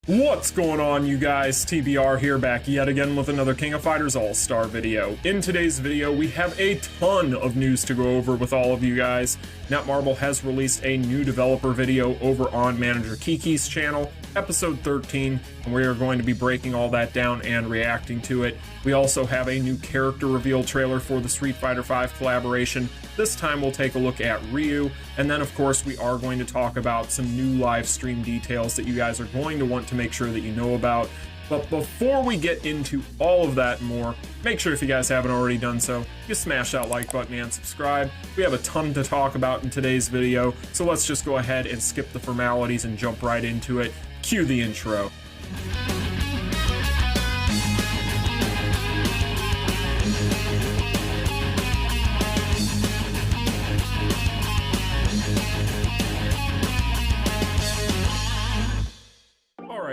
What's going on, you guys? TBR here, back yet again with another King of Fighters Allstar video. In today's video, we have a ton of news to go over with all of you guys. Netmarble has released a new developer video over on Manager Kiki's channel, episode 13, and we are going to be breaking all that down and reacting to it. We also have a new character reveal trailer for the Street Fighter V collaboration. This time we'll take a look at Ryu, and then of course we are going to talk about some new live stream details that you guys are going to want to make sure that you know about. But before we get into all of that and more, make sure if you guys haven't already done so, you smash that like button and subscribe. We have a ton to talk about in today's video, so let's just go ahead and skip the formalities and jump right into it. Cue the intro.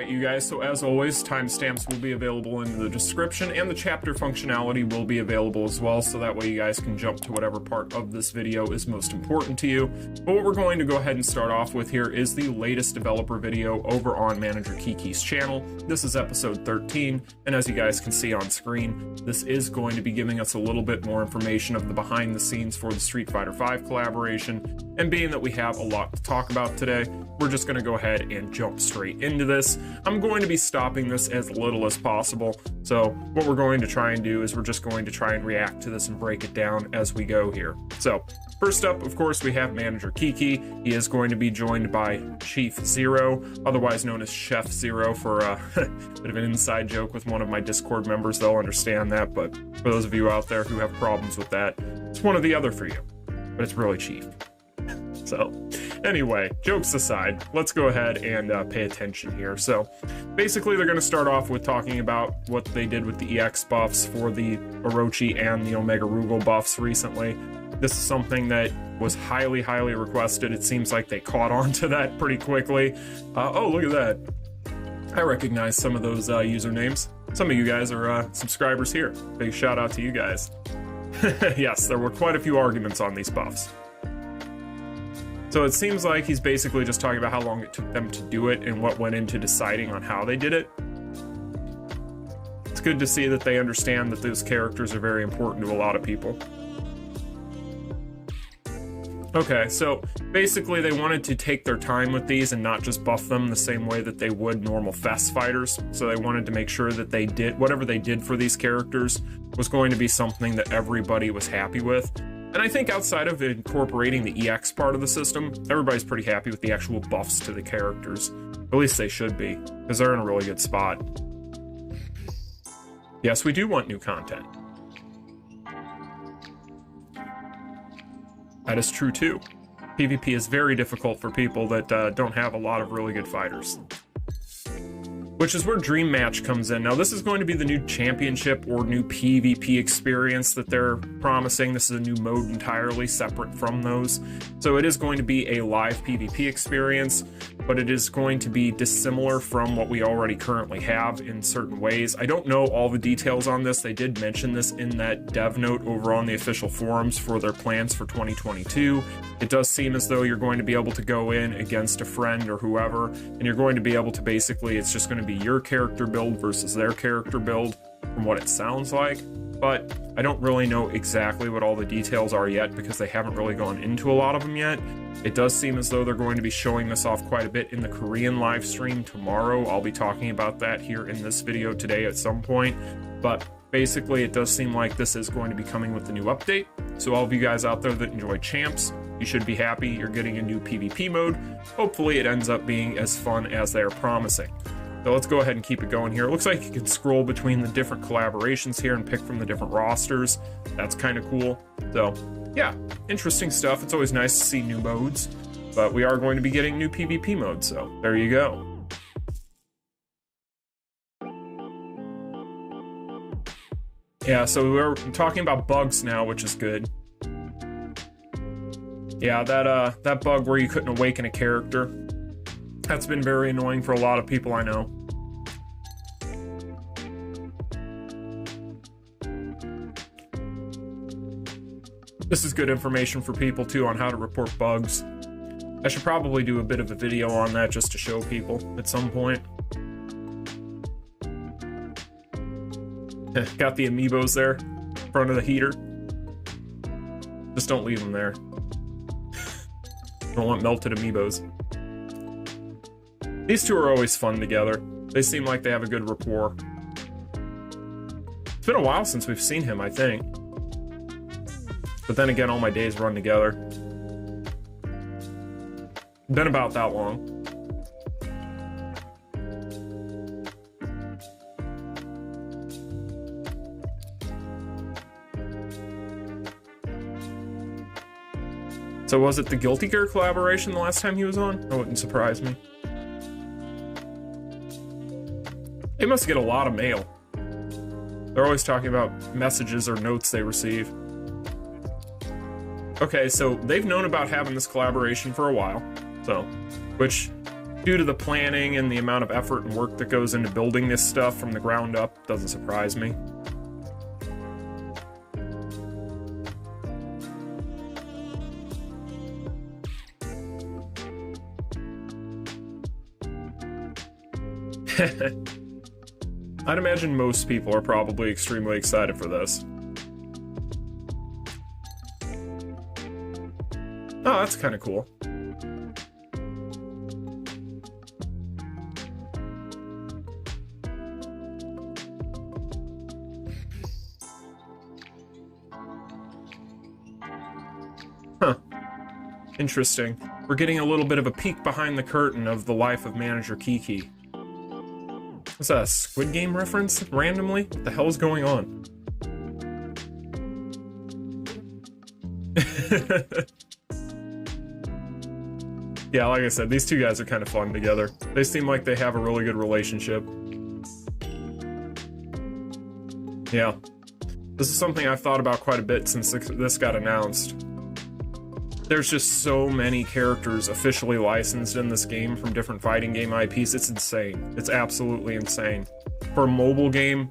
You guys, so as always, timestamps will be available in the description, and the chapter functionality will be available as well, so that way you guys can jump to whatever part of this video is most important to you. But what we're going to go ahead and start off with here is the latest developer video over on Manager Kiki's channel. This is episode 13, and as you guys can see on screen, this is going to be giving us a little bit more information of the behind the scenes for the Street Fighter V collaboration. And being that we have a lot to talk about today, we're just going to go ahead and jump straight into this. I'm going to be stopping this as little as possible, so what we're going to try and do is we're just going to try and react to this and break it down as we go here. So first up, of course, we have Manager Kiki. He is going to be joined by Chief Zero, otherwise known as Chef Zero, for a bit of an inside joke with one of my Discord members. They'll understand that, but for those of you out there who have problems with that, it's one or the other for you, but it's really Chief. So anyway, jokes aside, let's go ahead and pay attention here. So basically they're going to start off with talking about what they did with the EX buffs for the Orochi and the Omega Rugal buffs recently. This is something that was highly requested. It seems like they caught on to that pretty quickly. Oh, look at that. I recognize some of those usernames. Some of you guys are subscribers here. Big shout out to you guys. Yes, there were quite a few arguments on these buffs. So it seems like he's basically just talking about how long it took them to do it and what went into deciding on how they did it. It's good to see that they understand that those characters are very important to a lot of people. Okay, so basically they wanted to take their time with these and not just buff them the same way that they would normal FES fighters. So they wanted to make sure that they did whatever they did for these characters was going to be something that everybody was happy with. And I think outside of incorporating the EX part of the system, everybody's pretty happy with the actual buffs to the characters. At least they should be, because they're in a really good spot. Yes, we do want new content. That is true too. PvP is very difficult for people that don't have a lot of really good fighters. Which is where Dream Match comes in. Now this is going to be the new championship or new PvP experience that they're promising. This is a new mode entirely separate from those. So it is going to be a live PvP experience, but it is going to be dissimilar from what we already currently have in certain ways. I don't know all the details on this. They did mention this in that dev note over on the official forums for their plans for 2022. It does seem as though you're going to be able to go in against a friend or whoever, and you're going to be able to basically, it's just going to be your character build versus their character build from what it sounds like. But I don't really know exactly what all the details are yet because they haven't really gone into a lot of them yet. It does seem as though they're going to be showing this off quite a bit in the Korean live stream tomorrow. I'll be talking about that here in this video today at some point. But basically it does seem like this is going to be coming with the new update. So all of you guys out there that enjoy champs, you should be happy you're getting a new PvP mode. Hopefully it ends up being as fun as they're promising. So let's go ahead and keep it going here. It looks like you can scroll between the different collaborations here and pick from the different rosters. That's kind of cool. So yeah, interesting stuff. It's always nice to see new modes, but we are going to be getting new PvP modes, so there you go. Yeah, so we're talking about bugs now, which is good. Yeah, that bug where you couldn't awaken a character, that's been very annoying for a lot of people I know. This is good information for people too on how to report bugs. I should probably do a bit of a video on that just to show people at some point. Got the amiibos there, in front of the heater. Just don't leave them there. Don't want melted amiibos. These two are always fun together. They seem like they have a good rapport. It's been a while since we've seen him, I think. But then again, all my days run together. Been about that long. So was it the Guilty Gear collaboration the last time he was on? That wouldn't surprise me. They must get a lot of mail. They're always talking about messages or notes they receive. Okay, so they've known about having this collaboration for a while. So, which, due to the planning and the amount of effort and work that goes into building this stuff from the ground up, doesn't surprise me. I'd imagine most people are probably extremely excited for this. Oh, that's kind of cool. Huh. Interesting. We're getting a little bit of a peek behind the curtain of the life of Manager Kiki. What's that, a Squid Game reference randomly? What the hell is going on? Yeah, like I said, these two guys are kind of fun together. They seem like they have a really good relationship. Yeah. This is something I've thought about quite a bit since this got announced. There's just so many characters officially licensed in this game from different fighting game IPs. It's insane. It's absolutely insane. For a mobile game,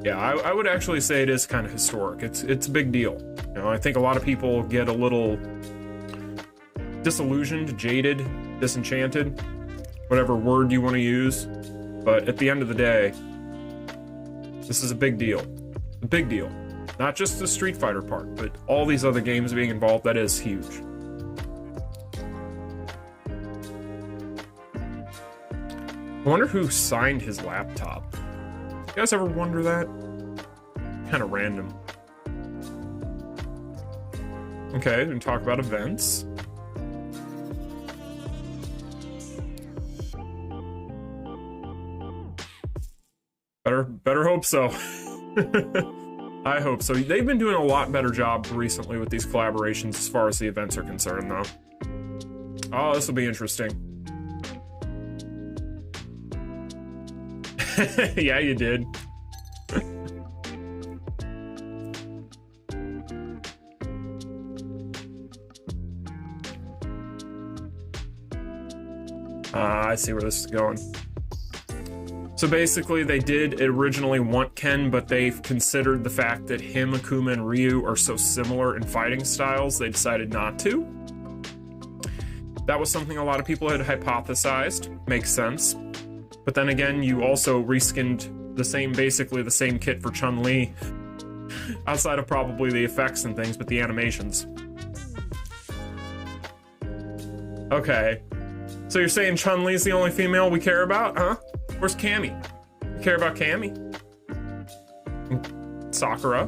yeah, I would actually say it is kind of historic. It's a big deal. You know, I think a lot of people get a little disillusioned, jaded, disenchanted, whatever word you want to use. But at the end of the day, this is a big deal. A big deal. Not just the Street Fighter part, but all these other games being involved, that is huge. I wonder who signed his laptop. You guys ever wonder that? Kind of random. Okay, and talk about events. Better hope so. I hope so. They've been doing a lot better job recently with these collaborations as far as the events are concerned, though. Oh, this will be interesting. Yeah, you did. I see where this is going. So basically, they did originally want Ken, but they've considered the fact that him, Akuma, and Ryu are so similar in fighting styles, they decided not to. That was something a lot of people had hypothesized. Makes sense. But then again, you also reskinned basically the same kit for Chun-Li. Outside of probably the effects and things, but the animations. Okay. So you're saying Chun-Li's the only female we care about, huh? Where's Cammy? You care about Cammy? Sakura?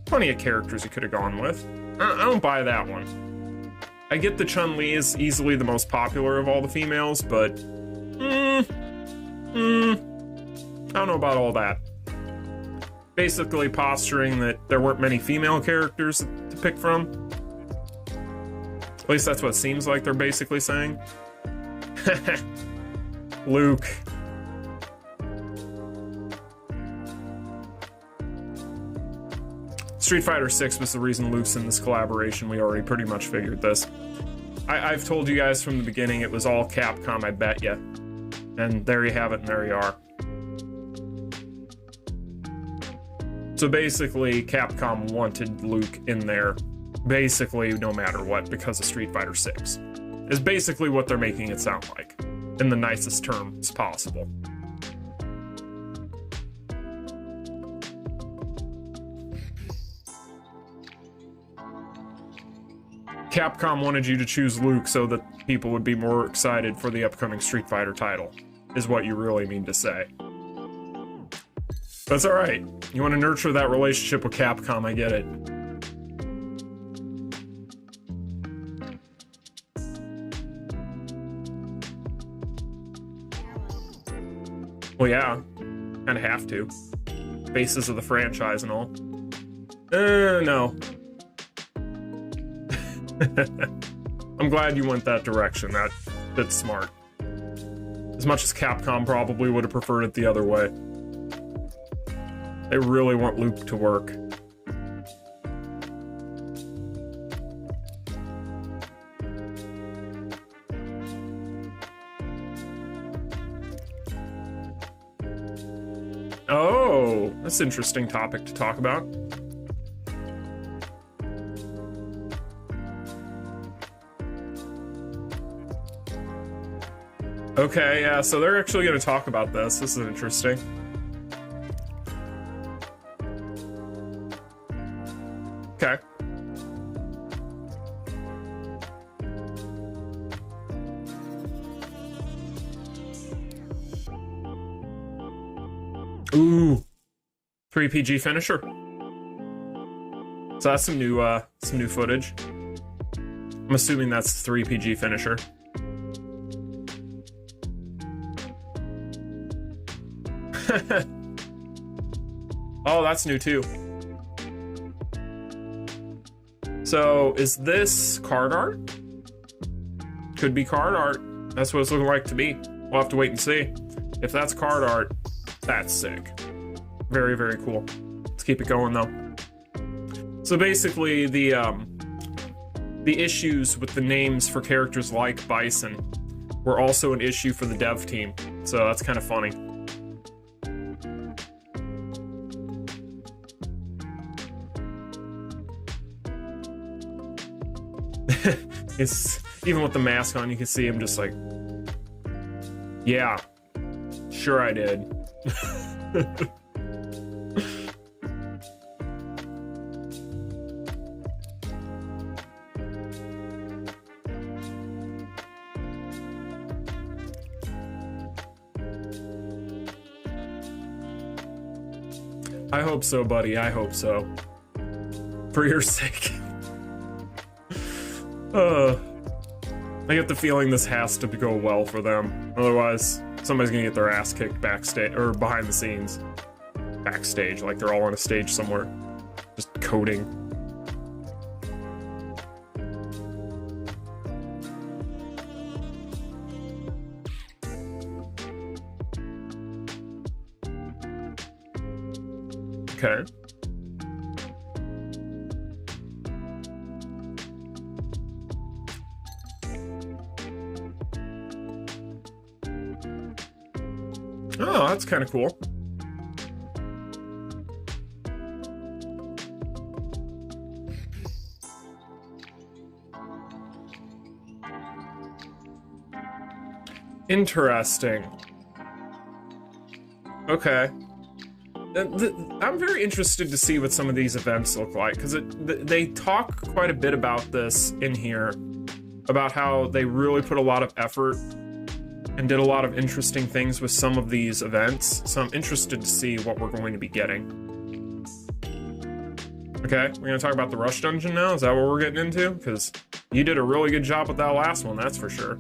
Plenty of characters you could have gone with. I don't buy that one. I get the Chun-Li is easily the most popular of all the females, but... I don't know about all that. Basically posturing that there weren't many female characters to pick from. At least that's what it seems like they're basically saying. Luke. Street Fighter 6 was the reason Luke's in this collaboration. We already pretty much figured this. I've told you guys from the beginning it was all Capcom, I bet ya. And there you have it, and there you are. So basically, Capcom wanted Luke in there, basically no matter what, because of Street Fighter 6. Is basically what they're making it sound like, in the nicest terms possible. Capcom wanted you to choose Luke so that people would be more excited for the upcoming Street Fighter title, is what you really mean to say. That's alright. You want to nurture that relationship with Capcom, I get it. Well, yeah. Kinda have to. Faces of the franchise and all. No. I'm glad you went that direction. That's smart. As much as Capcom probably would have preferred it the other way. They really want Luke to work. Oh, that's an interesting topic to talk about. Okay, yeah, so they're actually going to talk about this. This is interesting. Okay. Ooh. 3PG finisher. So that's some new footage. I'm assuming that's 3PG finisher. Oh, that's new too. So, is this card art? Could be card art. That's what it's looking like to me. We'll have to wait and see. If that's card art, that's sick. Very, very cool. Let's keep it going though. So basically, the issues with the names for characters like Bison were also an issue for the dev team. So that's kind of funny. It's even with the mask on, you can see him just like, yeah, sure I did. I hope so, buddy. I hope so. For your sake. I get the feeling this has to go well for them. Otherwise, somebody's gonna get their ass kicked backstage, or behind the scenes. Backstage, like they're all on a stage somewhere. Just coding. Okay. Oh, that's kind of cool. Interesting. Okay. I'm very interested to see what some of these events look like, because they talk quite a bit about this in here, about how they really put a lot of effort and did a lot of interesting things with some of these events, so I'm interested to see what we're going to be getting. Okay, we're gonna talk about the Rush Dungeon now? Is that what we're getting into? Because you did a really good job with that last one, that's for sure.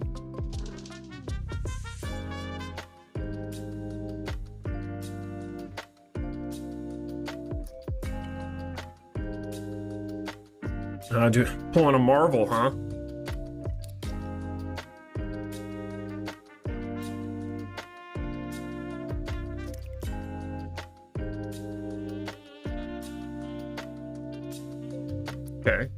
Dude, pulling a Marvel, huh? Okay.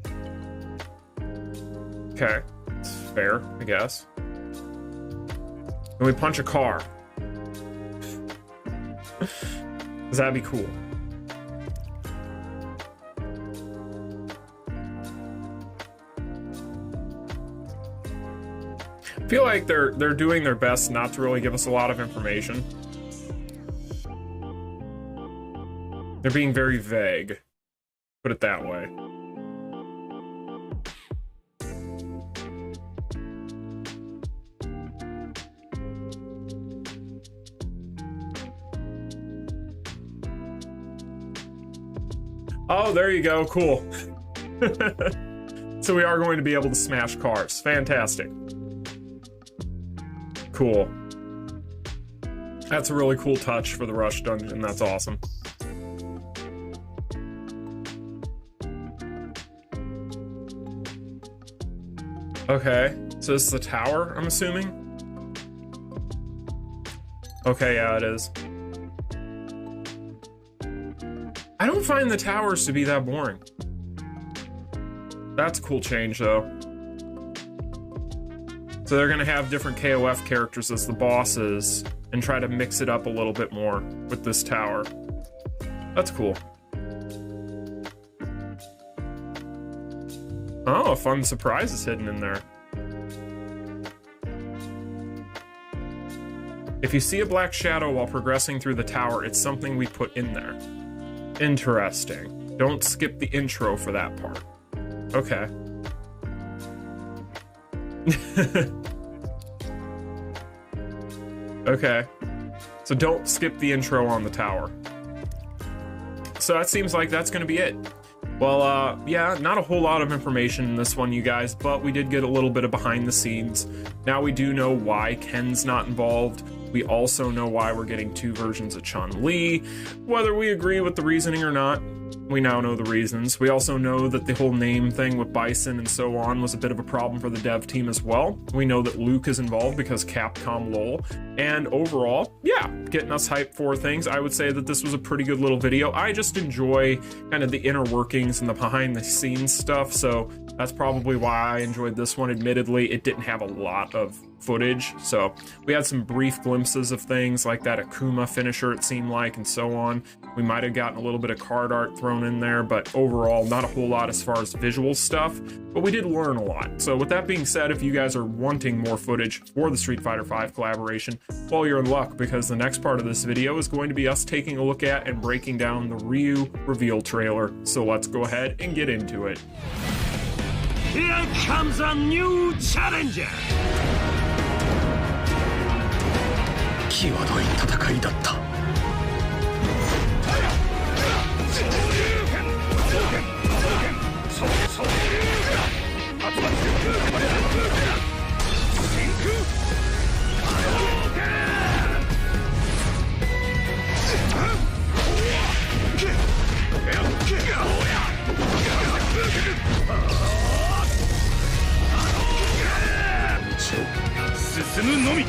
Okay. It's fair, I guess. Can we punch a car? Does that be cool? I feel like they're doing their best not to really give us a lot of information. They're being very vague. Put it that way. Oh, there you go. Cool. So we are going to be able to smash cars. Fantastic. Cool. That's a really cool touch for the Rush dungeon. That's awesome. Okay, so this is the tower, I'm assuming? Okay, yeah, it is. I don't find the towers to be that boring. That's a cool change, though. So they're gonna have different KOF characters as the bosses and try to mix it up a little bit more with this tower. That's cool. Oh, a fun surprise is hidden in there. If you see a black shadow while progressing through the tower, it's something we put in there. Interesting. Don't skip the intro for that part. Okay. Okay. So don't skip the intro on the tower. So that seems like that's gonna be it. Well, yeah, not a whole lot of information in this one, you guys, but we did get a little bit of behind the scenes. Now we do know why Ken's not involved. We also know why we're getting 2 versions of Chun-Li. Whether we agree with the reasoning or not, we now know the reasons. We also know that the whole name thing with Bison and so on was a bit of a problem for the dev team as well. We know that Luke is involved because Capcom lol. And overall, yeah, getting us hyped for things. I would say that this was a pretty good little video. I just enjoy kind of the inner workings and the behind the scenes stuff, so that's probably why I enjoyed this one. Admittedly, it didn't have a lot of footage, so we had some brief glimpses of things like that Akuma finisher, it seemed like, and so on. We might have gotten a little bit of card art thrown in there, but overall, not a whole lot as far as visual stuff, but we did learn a lot. So with that being said, if you guys are wanting more footage for the Street Fighter V collaboration, well, you're in luck, because the next part of this video is going to be us taking a look at and breaking down the Ryu reveal trailer. So let's go ahead and get into it. Here comes a new challenger! 際どい戦いだった。進むのみ。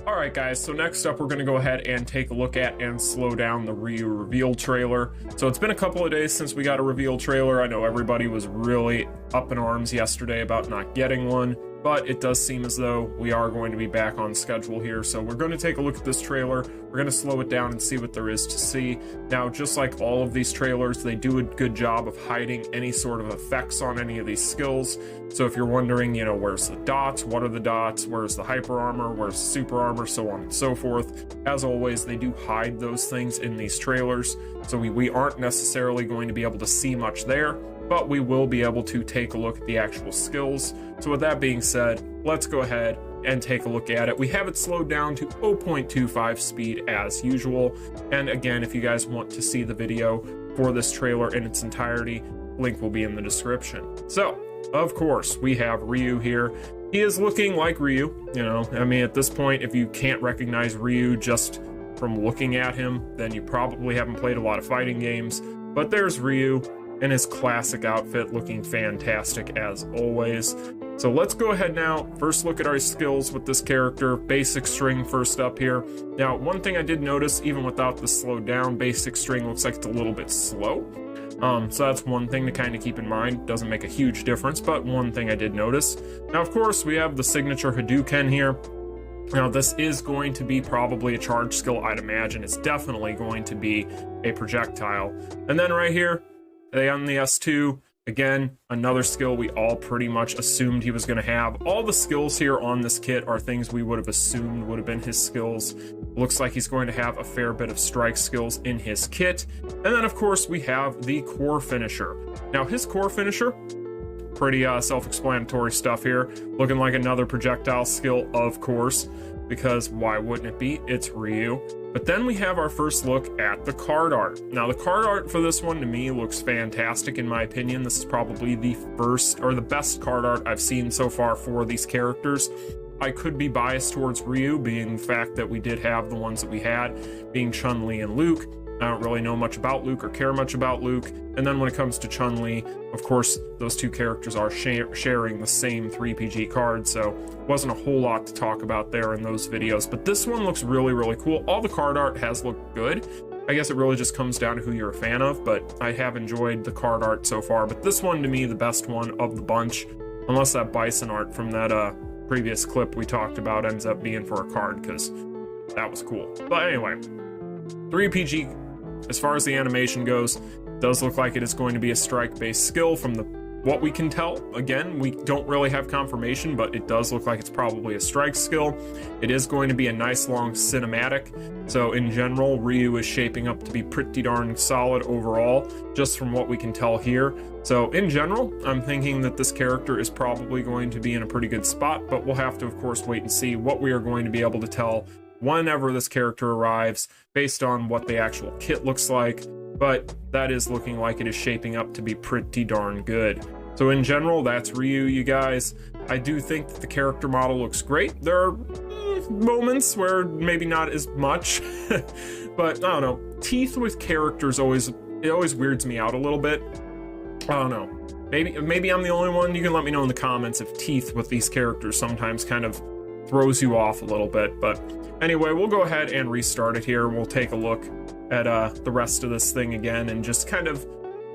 Alright guys, so next up we're going to go ahead and take a look at and slow down the Ryu reveal trailer. So it's been a couple of days since we got a reveal trailer. I know everybody was really up in arms yesterday about not getting one, but it does seem as though we are going to be back on schedule here. So we're going to take a look at this trailer. We're going to slow it down and see what there is to see. Now, just like all of these trailers, they do a good job of hiding any sort of effects on any of these skills. So if you're wondering, you know, where's the dots, what are the dots, where's the hyper armor, where's the super armor, so on and so forth. As always, they do hide those things in these trailers. So we aren't necessarily going to be able to see much there, but we will be able to take a look at the actual skills. So with that being said, let's go ahead and take a look at it. We have it slowed down to 0.25 speed as usual. And again, if you guys want to see the video for this trailer in its entirety, link will be in the description. So, of course, we have Ryu here. He is looking like Ryu, you know, I mean, at this point, if you can't recognize Ryu just from looking at him, then you probably haven't played a lot of fighting games. But there's Ryu in his classic outfit, looking fantastic as always. So let's go ahead now, first look at our skills with this character. Basic string first up here. Now, one thing I did notice, even without the slowed down, basic string looks like it's a little bit slow. So that's one thing to kind of keep in mind. Doesn't make a huge difference, but one thing I did notice. Now, of course, we have the signature Hadouken here. Now, this is going to be probably a charge skill, I'd imagine. It's definitely going to be a projectile. And then right here, on the S2, again, another skill we all pretty much assumed he was going to have. All the skills here on this kit are things we would have assumed would have been his skills. Looks like he's going to have a fair bit of strike skills in his kit. And then, of course, we have the core finisher. Now, his core finisher, pretty self-explanatory stuff here. Looking like another projectile skill, of course, because why wouldn't it be? It's Ryu. But then we have our first look at the card art. Now, the card art for this one, to me, looks fantastic in my opinion. This is probably the first or the best card art I've seen so far for these characters. I could be biased towards Ryu, being the fact that we did have the ones that we had, being Chun-Li and Luke. I don't really know much about Luke or care much about Luke. And then when it comes to Chun-Li, of course, those two characters are sharing the same 3PG card, so wasn't a whole lot to talk about there in those videos. But this one looks really, really cool. All the card art has looked good. I guess it really just comes down to who you're a fan of, but I have enjoyed the card art so far. But this one, to me, the best one of the bunch, unless that Bison art from that previous clip we talked about ends up being for a card, because that was cool. But anyway, 3PG, as far as the animation goes, does look like it is going to be a strike-based skill from what we can tell. Again, we don't really have confirmation, but it does look like it's probably a strike skill. It is going to be a nice long cinematic. So in general, Ryu is shaping up to be pretty darn solid overall, just from what we can tell here. So in general, I'm thinking that this character is probably going to be in a pretty good spot, but we'll have to, of course, wait and see what we are going to be able to tell whenever this character arrives, based on what the actual kit looks like. But that is looking like it is shaping up to be pretty darn good. So in general, that's Ryu, you guys. I do think that the character model looks great. There are moments where maybe not as much, but I don't know. Teeth with characters always weirds me out a little bit. I don't know. Maybe I'm the only one. You can let me know in the comments if teeth with these characters sometimes kind of throws you off a little bit. But anyway, we'll go ahead and restart it here. We'll take a look at the rest of this thing again and just kind of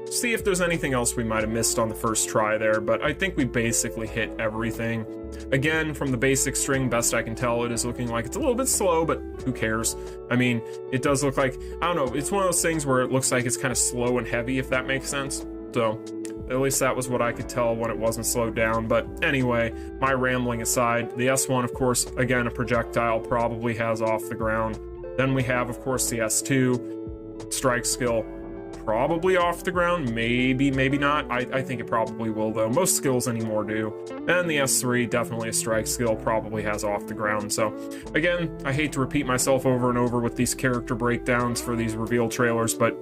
see if there's anything else we might have missed on the first try there. But I think we basically hit everything. Again, from the basic string, best I can tell, it is looking like it's a little bit slow, but who cares? I mean, it does look like, I don't know, it's one of those things where it looks like it's kind of slow and heavy, if that makes sense. So at least that was what I could tell when it wasn't slowed down. But anyway, my rambling aside, the S1, of course, again, a projectile, probably has off the ground. Then we have, of course, the S2, strike skill, probably off the ground, maybe not. I think it probably will, though. Most skills anymore do. And the S3, definitely a strike skill, probably has off the ground. So again, I hate to repeat myself over and over with these character breakdowns for these reveal trailers, but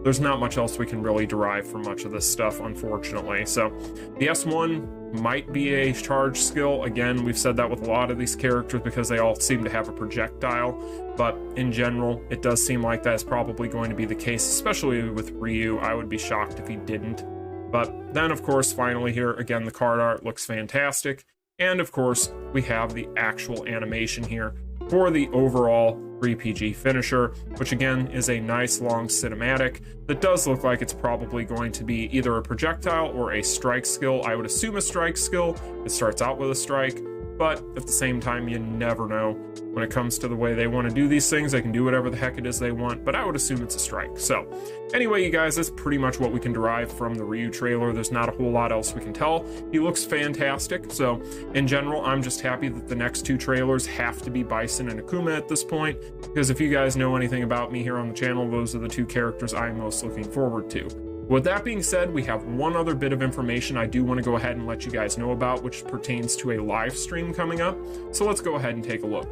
there's not much else we can really derive from much of this stuff, unfortunately. So the S1 might be a charge skill. Again, we've said that with a lot of these characters because they all seem to have a projectile, but in general, it does seem like that is probably going to be the case, especially with Ryu. I would be shocked if he didn't. But then, of course, finally here, again, the card art looks fantastic. And of course, we have the actual animation here for the overall 3PG finisher, which again is a nice long cinematic that does look like it's probably going to be either a projectile or a strike skill. I would assume a strike skill. It starts out with a strike, but at the same time, you never know. When it comes to the way they want to do these things, they can do whatever the heck it is they want, but I would assume it's a strike. So anyway, you guys, that's pretty much what we can derive from the Ryu trailer. There's not a whole lot else we can tell. He looks fantastic. So in general, I'm just happy that the next two trailers have to be Bison and Akuma at this point, because if you guys know anything about me here on the channel, those are the two characters I'm most looking forward to. With that being said, we have one other bit of information I do want to go ahead and let you guys know about, which pertains to a live stream coming up. So let's go ahead and take a look.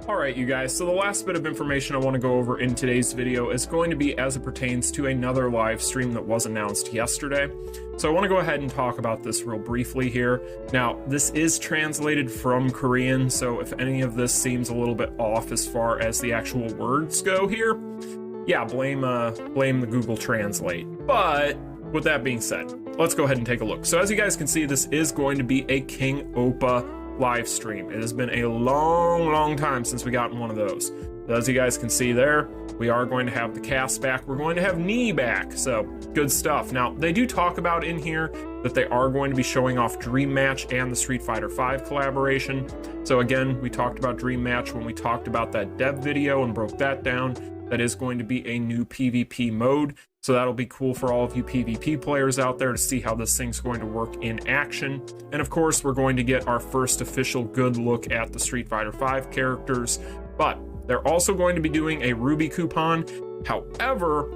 Alright, you guys, so the last bit of information I want to go over in today's video is going to be as it pertains to another live stream that was announced yesterday. So I want to go ahead and talk about this real briefly here. Now, this is translated from Korean, so if any of this seems a little bit off as far as the actual words go here, yeah, blame the Google Translate. But with that being said, let's go ahead and take a look. So as you guys can see, this is going to be a King Oppa live stream. It has been a long time since we got one of those. As you guys can see there, we are going to have the cast back. We're going to have Knee back. So good stuff. Now, they do talk about in here that they are going to be showing off Dream Match and the Street Fighter V collaboration. So again, we talked about Dream Match when we talked about that dev video and broke that down. That is going to be a new PvP mode. So that'll be cool for all of you PvP players out there to see how this thing's going to work in action. And of course, we're going to get our first official good look at the Street Fighter V characters, but they're also going to be doing a Ruby coupon. However,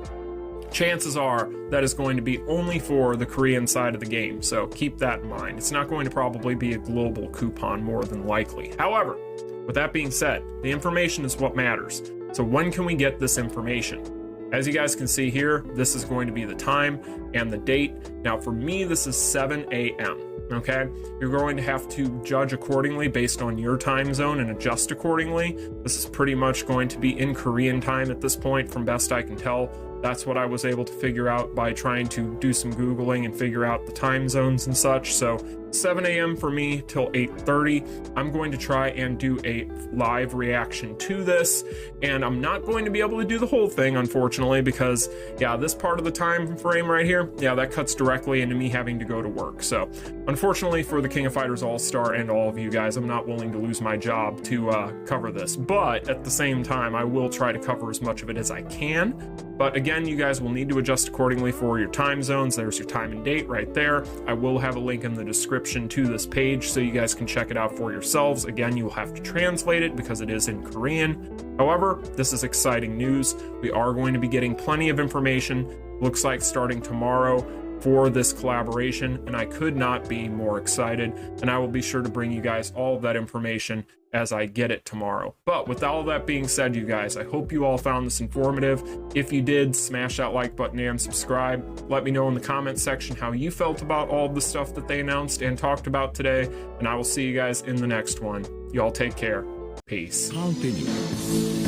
chances are that is going to be only for the Korean side of the game. So keep that in mind. It's not going to probably be a global coupon more than likely. However, with that being said, the information is what matters. So when can we get this information? As you guys can see here, this is going to be the time and the date. Now for me, this is 7 a.m. Okay, you're going to have to judge accordingly based on your time zone and adjust accordingly. This is pretty much going to be in Korean time at this point, from best I can tell. That's what I was able to figure out by trying to do some Googling and figure out the time zones and such. So 7 a.m. for me till 8:30. I'm going to try and do a live reaction to this, and I'm not going to be able to do the whole thing, unfortunately, because yeah, this part of the time frame right here, yeah, that cuts directly into me having to go to work. So unfortunately for the King of Fighters Allstar and all of you guys, I'm not willing to lose my job to cover this, but at the same time, I will try to cover as much of it as I can. But again, you guys will need to adjust accordingly for your time zones. There's your time and date right there. I will have a link in the description to this page so you guys can check it out for yourselves. Again, you will have to translate it because it is in Korean. However, this is exciting news. We are going to be getting plenty of information, looks like starting tomorrow, for this collaboration, and I could not be more excited, and I will be sure to bring you guys all of that information as I get it tomorrow. But with all that being said, you guys, I hope you all found this informative. If you did, smash that like button and subscribe. Let me know in the comment section how you felt about all the stuff that they announced and talked about today, and I will see you guys in the next one. Y'all take care. Peace. Continue.